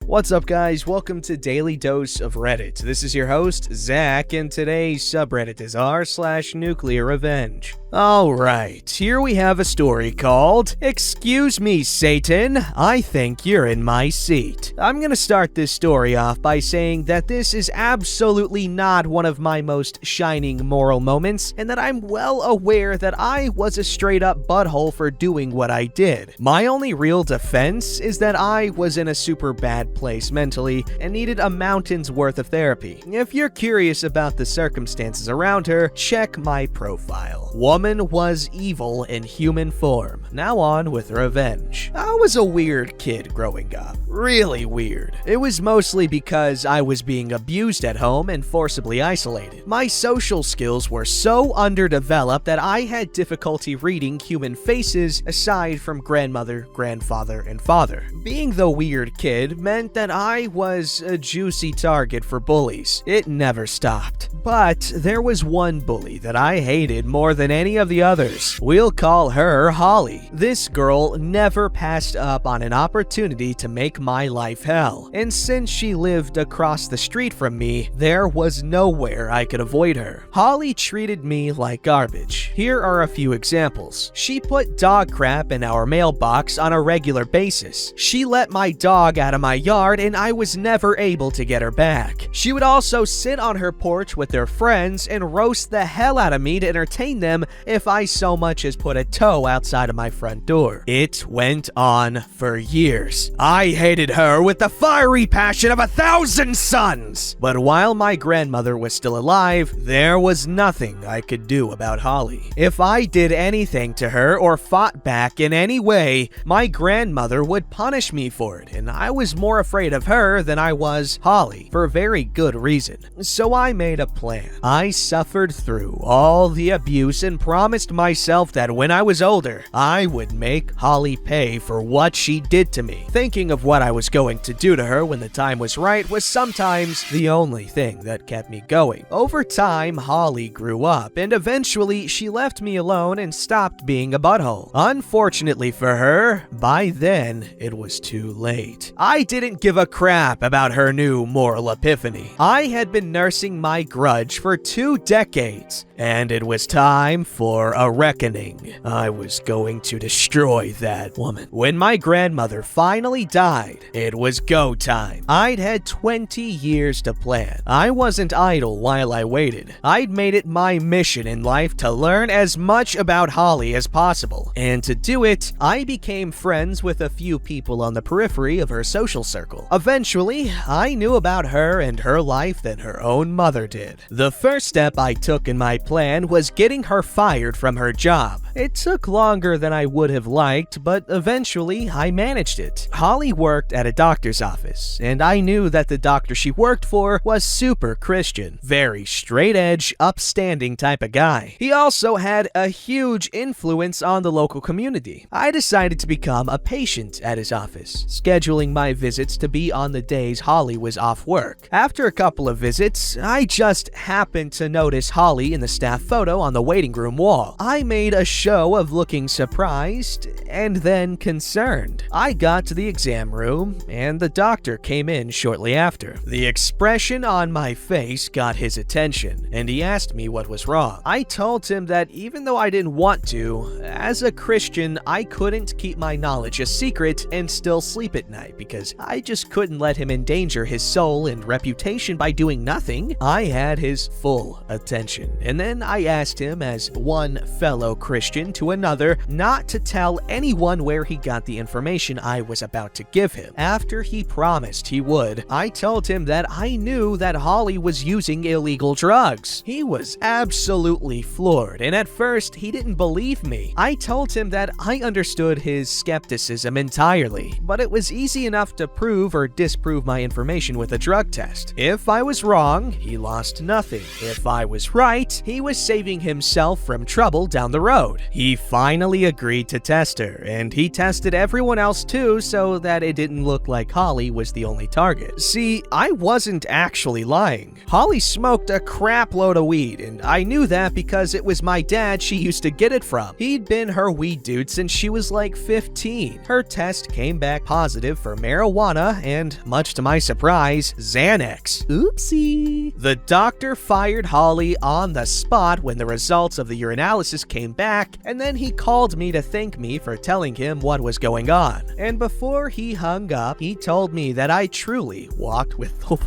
What's up, guys? Welcome to Daily Dose of Reddit. This is your host, Zach, and today's subreddit is r/NuclearRevenge. Alright, here we have a story called, "Excuse me, Satan, I think you're in my seat." I'm gonna start this story off by saying that this is absolutely not one of my most shining moral moments, and that I'm well aware that I was a straight-up butthole for doing what I did. My only real defense is that I was in a super bad place mentally and needed a mountain's worth of therapy. If you're curious about the circumstances around her, check my profile. Woman was evil in human form. Now on with revenge. I was a weird kid growing up. Really weird. It was mostly because I was being abused at home and forcibly isolated. My social skills were so underdeveloped that I had difficulty reading human faces aside from grandmother, grandfather, and father. Being the weird kid meant that I was a juicy target for bullies. It never stopped. But there was one bully that I hated more than any of the others. We'll call her Holly. This girl never passed up on an opportunity to make my life hell. And since she lived across the street from me, there was nowhere I could avoid her. Holly treated me like garbage. Here are a few examples. She put dog crap in our mailbox on a regular basis. She let my dog out of my yard and I was never able to get her back. She would also sit on her porch with their friends and roast the hell out of me to entertain them if I so much as put a toe outside of my front door. It went on for years. I hated her with the fiery passion of 1,000 suns. But while my grandmother was still alive, there was nothing I could do about Holly. If I did anything to her or fought back in any way, my grandmother would punish me for it, and I was more afraid of her than I was Holly, for very good reason. So I made a plan. I suffered through all the abuse and promised myself that when I was older, I would make Holly pay for what she did to me. Thinking of what I was going to do to her when the time was right was sometimes the only thing that kept me going. Over time, Holly grew up, and eventually she left me alone and stopped being a butthole. Unfortunately for her, by then, it was too late. I didn't give a crap about her new moral epiphany. I had been nursing my grudge for 2 decades, and it was time for a reckoning. I was going to destroy that woman. When my grandmother finally died, it was go time. I'd had 20 years to plan. I wasn't idle while I waited. I'd made it my mission in life to learn as much about Holly as possible. And to do it, I became friends with a few people on the periphery of her social circle. Eventually, I knew about her and her life than her own mother did. The first step I took in my plan was getting her fired from her job. It took longer than I would have liked, but eventually I managed it. Holly worked at a doctor's office, and I knew that the doctor she worked for was super Christian, very straight-edge, upstanding type of guy. He also had a huge influence on the local community. I decided to become a patient at his office, scheduling my visits to be on the days Holly was off work. After a couple of visits, I just happened to notice Holly in the staff photo on the waiting room wall. I made a show of looking surprised and then concerned. I got to the exam room and the doctor came in shortly after. The expression on my face got his attention and he asked me what was wrong. I told him that even though I didn't want to, as a Christian, I couldn't keep my knowledge a secret and still sleep at night because I just couldn't let him endanger his soul and reputation by doing nothing. I had his full attention, and then I asked him as one fellow Christian to another not to tell anyone where he got the information I was about to give him. After he promised he would, I told him that I knew that Holly was using illegal drugs. He was absolutely floored, and at first he didn't believe me. I told him that I understood his skepticism entirely, but it was easy enough to prove or disprove my information with a drug test. If I was wrong, he lost nothing. If I was right, he was saving himself from from trouble down the road. He finally agreed to test her, and he tested everyone else too so that it didn't look like Holly was the only target. See, I wasn't actually lying. Holly smoked a crap load of weed, and I knew that because it was my dad she used to get it from. He'd been her weed dude since she was like 15. Her test came back positive for marijuana and, much to my surprise, Xanax. Oopsie. The doctor fired Holly on the spot when the results of the urinalysis came back, and then he called me to thank me for telling him what was going on. And before he hung up, he told me that I truly walked with the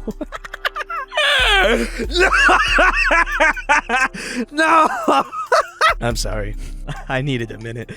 No! I'm sorry. I needed a minute.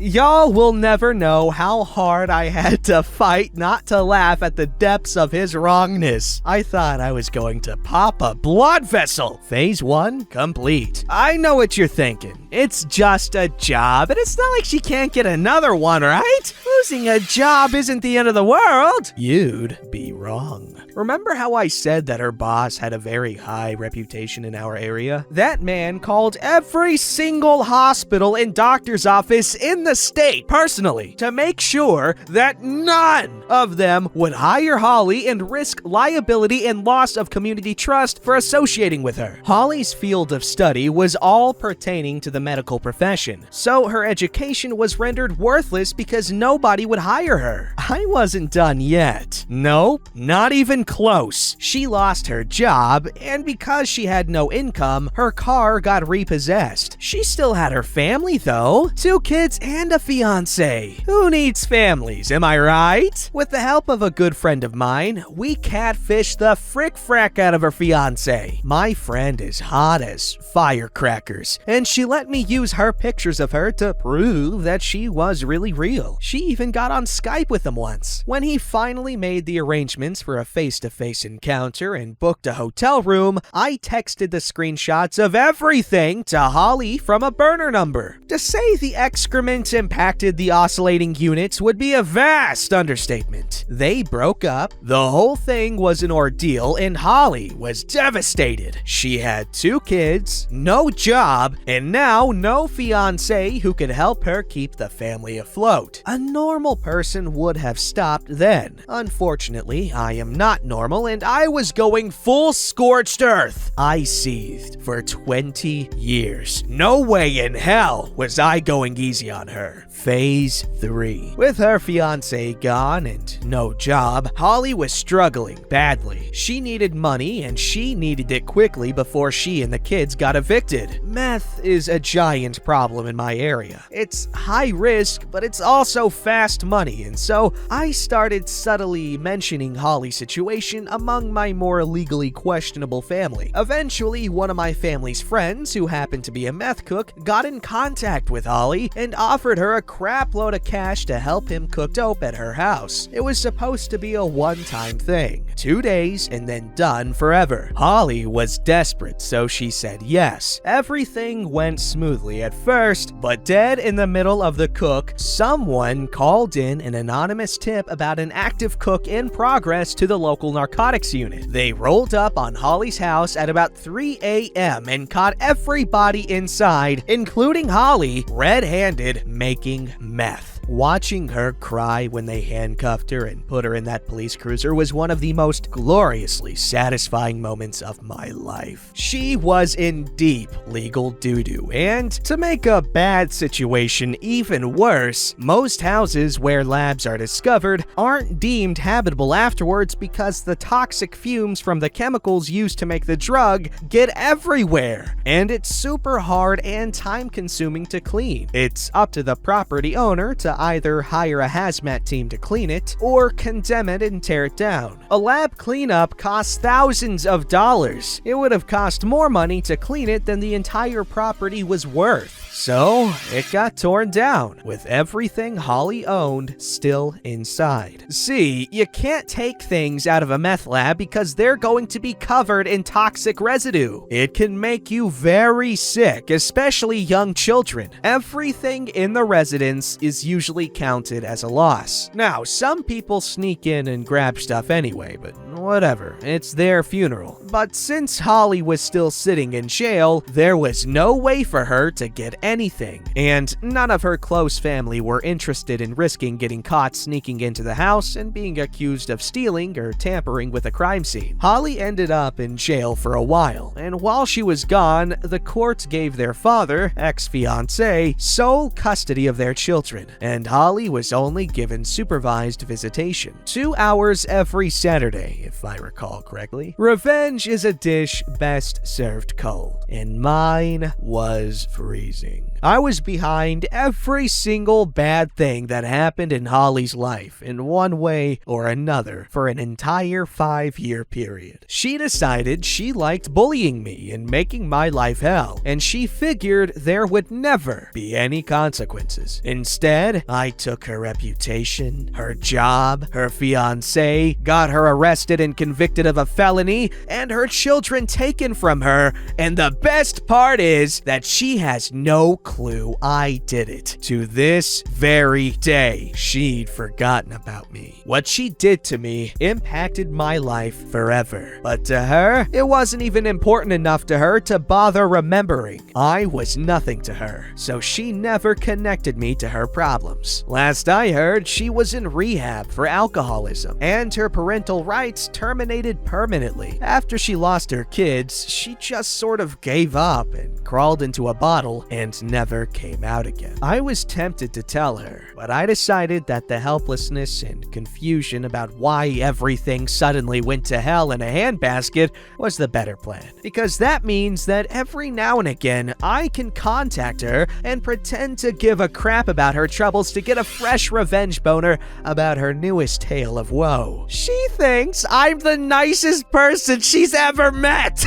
Y'all will never know how hard I had to fight not to laugh at the depths of his wrongness. I thought I was going to pop a blood vessel. Phase 1 complete. I know what you're thinking. It's just a job, and it's not like she can't get another one, right? Losing a job isn't the end of the world. You'd be wrong. Remember how I said that her boss had a very high reputation in our area? That man called every single hospital and doctor's office in the state personally to make sure that none of them would hire Holly and risk liability and loss of community trust for associating with her. Holly's field of study was all pertaining to the medical profession, so her education was rendered worthless because nobody would hire her. I wasn't done yet. Nope, not even close. She lost her job, and because she had no income, her car got repossessed. She still had her family though, 2 kids and a fiance. Who needs families, am I right? With the help of a good friend of mine, we catfished the frick-frack out of her fiance. My friend is hot as firecrackers, and she let me use her pictures of her to prove that she was really real. She even got on Skype with him once. When he finally made the arrangements for a face-to-face encounter and booked a hotel room, I texted the screenshots of everything to Holly from a burner number. To say the excrement impacted the oscillating units would be a vast understatement. They broke up, the whole thing was an ordeal, and Holly was devastated. She had 2 kids, no job, and now no fiance who could help her keep the family afloat. A normal person would have stopped then. Unfortunately, I am not normal, and I was going full scorched earth. I seethed for 20 years. No way in hell was I going easy on her. Phase 3. With her fiance gone and no job, Holly was struggling badly. She needed money, and she needed it quickly before she and the kids got evicted. Meth is a giant problem in my area. It's high risk, but it's also fast money, and so I started subtly mentioning Holly's situation among my more legally questionable family. Eventually, one of my family's friends, who happened to be a meth cook, got in contact with Holly and offered her a crap load of cash to help him cook dope at her house. It was supposed to be a one-time thing, 2 days and then done forever. Holly was desperate, so she said yes. Everything went smoothly at first, but dead in the middle of the cook, someone called in an anonymous tip about an active cook in progress to the local narcotics unit. They rolled up on Holly's house at about 3 a.m. and caught everybody inside, including Holly, red-handed, making meth. Watching her cry when they handcuffed her and put her in that police cruiser was one of the most gloriously satisfying moments of my life. She was in deep legal doo-doo, and to make a bad situation even worse, most houses where labs are discovered aren't deemed habitable afterwards because the toxic fumes from the chemicals used to make the drug get everywhere, and it's super hard and time-consuming to clean. It's up to the property owner to either hire a hazmat team to clean it or condemn it and tear it down. A lab cleanup costs thousands of dollars. It would have cost more money to clean it than the entire property was worth. So it got torn down, with everything Holly owned still inside. See, you can't take things out of a meth lab because they're going to be covered in toxic residue. It can make you very sick, especially young children. Everything in the residence is usually counted as a loss. Now, some people sneak in and grab stuff anyway, but whatever, it's their funeral. But since Holly was still sitting in jail, there was no way for her to get anything. And none of her close family were interested in risking getting caught sneaking into the house and being accused of stealing or tampering with a crime scene. Holly ended up in jail for a while, and while she was gone, the court gave their father, ex-fiancé, sole custody of their children, and Holly was only given supervised visitation. 2 hours every Saturday, if I recall correctly. Revenge is a dish best served cold, and mine was freezing. I was behind every single bad thing that happened in Holly's life in one way or another for an entire 5-year period. She decided she liked bullying me and making my life hell, and she figured there would never be any consequences. Instead, I took her reputation, her job, her fiancé, got her arrested and convicted of a felony, and her children taken from her, and the best part is that she has no clue I did it. To this very day, she'd forgotten about me. What she did to me impacted my life forever. But to her, it wasn't even important enough to her to bother remembering. I was nothing to her, so she never connected me to her problems. Last I heard, she was in rehab for alcoholism, and her parental rights terminated permanently. After she lost her kids, she just sort of gave up and crawled into a bottle and never came out again. I was tempted to tell her, but I decided that the helplessness and confusion about why everything suddenly went to hell in a handbasket was the better plan. Because that means that every now and again, I can contact her and pretend to give a crap about her troubles to get a fresh revenge boner about her newest tale of woe. She thinks I'm the nicest person she's ever met.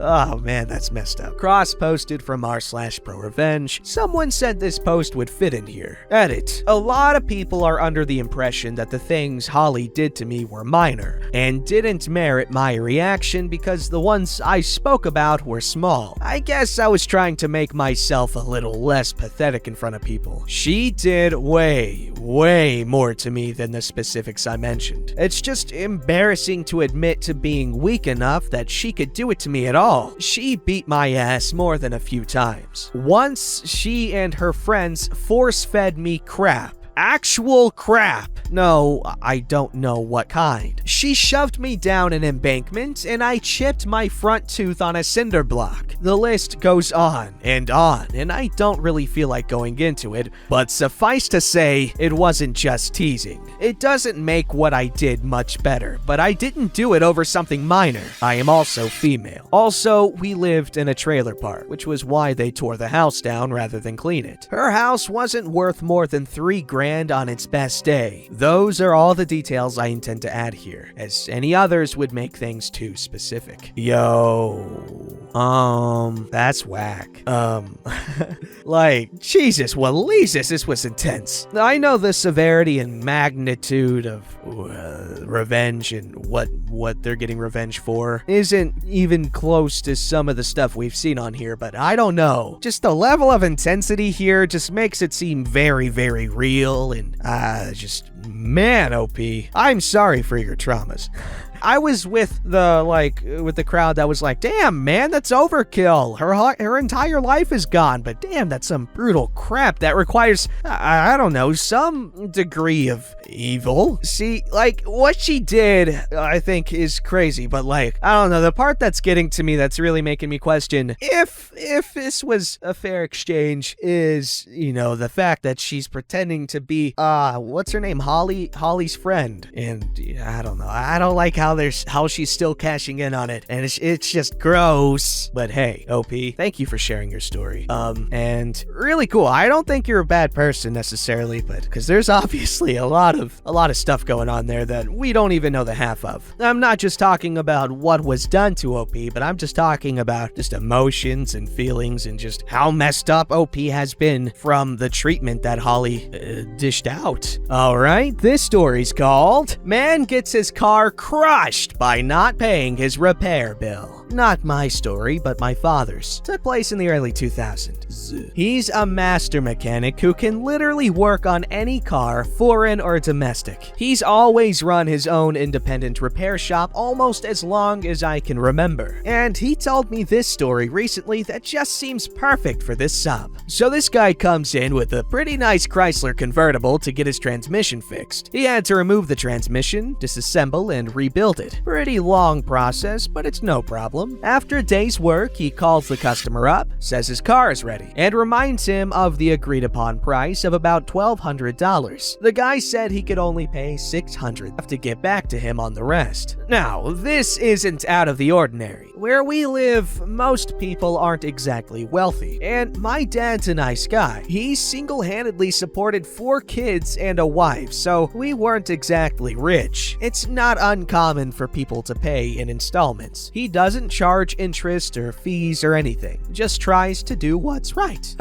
Oh man, that's messed up. Cross-posted from r/ProRevenge. Someone said this post would fit in here. Edit. A lot of people are under the impression that the things Holly did to me were minor, and didn't merit my reaction because the ones I spoke about were small. I guess I was trying to make myself a little less pathetic in front of people. She did way more to me than the specifics I mentioned. It's just embarrassing to admit to being weak enough that she could do it to me at all. She beat my ass more than a few times. Once, she and her friends force-fed me crap. Actual crap. No, I don't know what kind. She shoved me down an embankment and I chipped my front tooth on a cinder block. The list goes on, and I don't really feel like going into it, but suffice to say, it wasn't just teasing. It doesn't make what I did much better, but I didn't do it over something minor. I am also female. Also, we lived in a trailer park, which was why they tore the house down rather than clean it. Her house wasn't worth more than $3 grand on its best day. Those are all the details I intend to add here, as any others would make things too specific. That's whack. Like, Jesus, Waleezus, this was intense. I know the severity and magnitude of revenge and what they're getting revenge for isn't even close to some of the stuff we've seen on here, but I don't know. Just the level of intensity here just makes it seem very, very real and, man, OP. I'm sorry for your traumas. I was with the crowd that was like, damn, man, that's overkill. Her entire life is gone, but damn, that's some brutal crap that requires, I don't know, some degree of evil. See, like, what she did, I think, is crazy, but like, I don't know, the part that's getting to me that's really making me question if this was a fair exchange is, the fact that she's pretending to be, what's her name? Holly's friend. And I don't know. I don't like how how she's still cashing in on it, and it's just gross. But hey, OP, thank you for sharing your story. And really cool. I don't think you're a bad person necessarily, but because there's obviously a lot of stuff going on there that we don't even know the half of. I'm not just talking about what was done to OP, but I'm just talking about just emotions and feelings and just how messed up OP has been from the treatment that Holly dished out. All right, this story's called Man Gets His Car Crushed by Not Paying His Repair Bill. Not my story, but my father's. Took place in the early 2000s. He's a master mechanic who can literally work on any car, foreign or domestic. He's always run his own independent repair shop almost as long as I can remember. And he told me this story recently that just seems perfect for this sub. So this guy comes in with a pretty nice Chrysler convertible to get his transmission fixed. He had to remove the transmission, disassemble, and rebuild it. Pretty long process, but it's no problem. After a day's work, he calls the customer up, says his car is ready, and reminds him of the agreed upon price of about $1,200. The guy said he could only pay $600 to get back to him on the rest. Now, this isn't out of the ordinary. Where we live, most people aren't exactly wealthy, and my dad's a nice guy. He single-handedly supported 4 kids and a wife, so we weren't exactly rich. It's not uncommon for people to pay in installments. He doesn't charge interest or fees or anything, just tries to do what's right.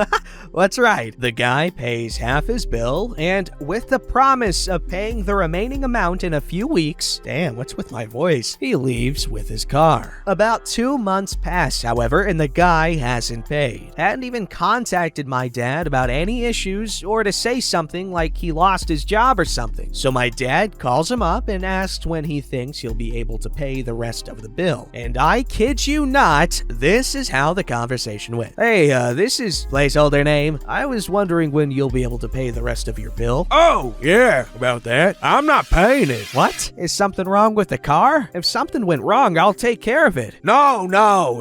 What's right? The guy pays half his bill, and with the promise of paying the remaining amount in a few weeks, damn, what's with my voice? He leaves with his car. About 2 months pass, however, and the guy hasn't paid. Hadn't even contacted my dad about any issues or to say something like he lost his job or something. So my dad calls him up and asks when he thinks he'll be able to pay the rest of the bill. And I kid you not, this is how the conversation went. Hey, this is placeholder name. I was wondering when you'll be able to pay the rest of your bill. Oh, yeah, about that. I'm not paying it. What? Is something wrong with the car? If something went wrong, I'll take care of it. No,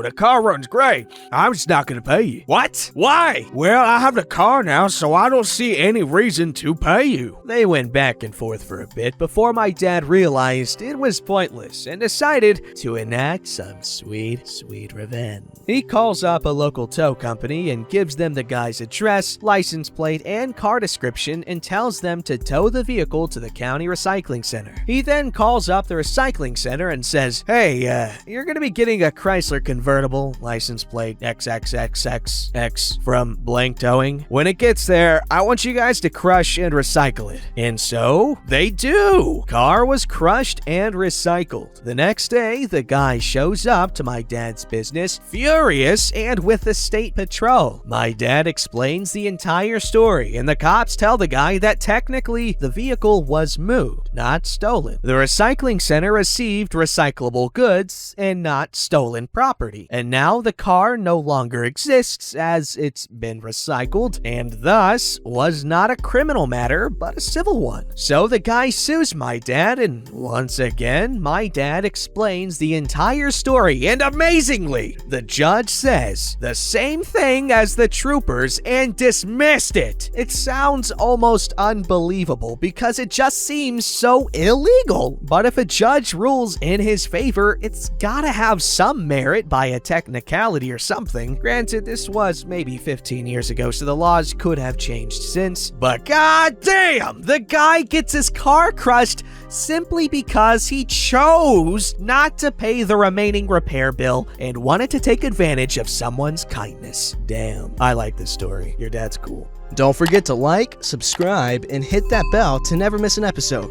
the car runs great. I'm just not gonna pay you. What? Why? Well, I have the car now, so I don't see any reason to pay you. They went back and forth for a bit before my dad realized it was pointless and decided to enact some sweet revenge. He calls up a local tow company and gives them the guy's address, license plate, and car description and tells them to tow the vehicle to the county recycling center. He then calls up the recycling center and says, hey, you're gonna be getting a Chrysler convertible, license plate XXXXX from blank towing. When it gets there, I want you guys to crush and recycle it. And so, they do! Car was crushed and recycled. The next day, the guy shows up to my dad's business, furious and with the state patrol. My dad explains the entire story, and the cops tell the guy that technically the vehicle was moved, not stolen. The recycling center received recyclable goods and not stolen property, and now the car no longer exists as it's been recycled, and thus was not a criminal matter but a civil one. So the guy sues my dad, and once again, my dad explains the entire story, and amazingly, the judge says the same thing as the troopers and dismissed it. It sounds almost unbelievable because it just seems so illegal. But if a judge rules in his favor, it's gotta have some merit by a technicality or something. Granted, this was maybe 15 years ago, so the laws could have changed since. But goddamn, the guy gets his car crushed simply because he chose not to pay the remaining repair bill and wanted to take advantage of someone's kindness. Damn, I like this story. Your dad's cool. Don't forget to like, subscribe, and hit that bell to never miss an episode.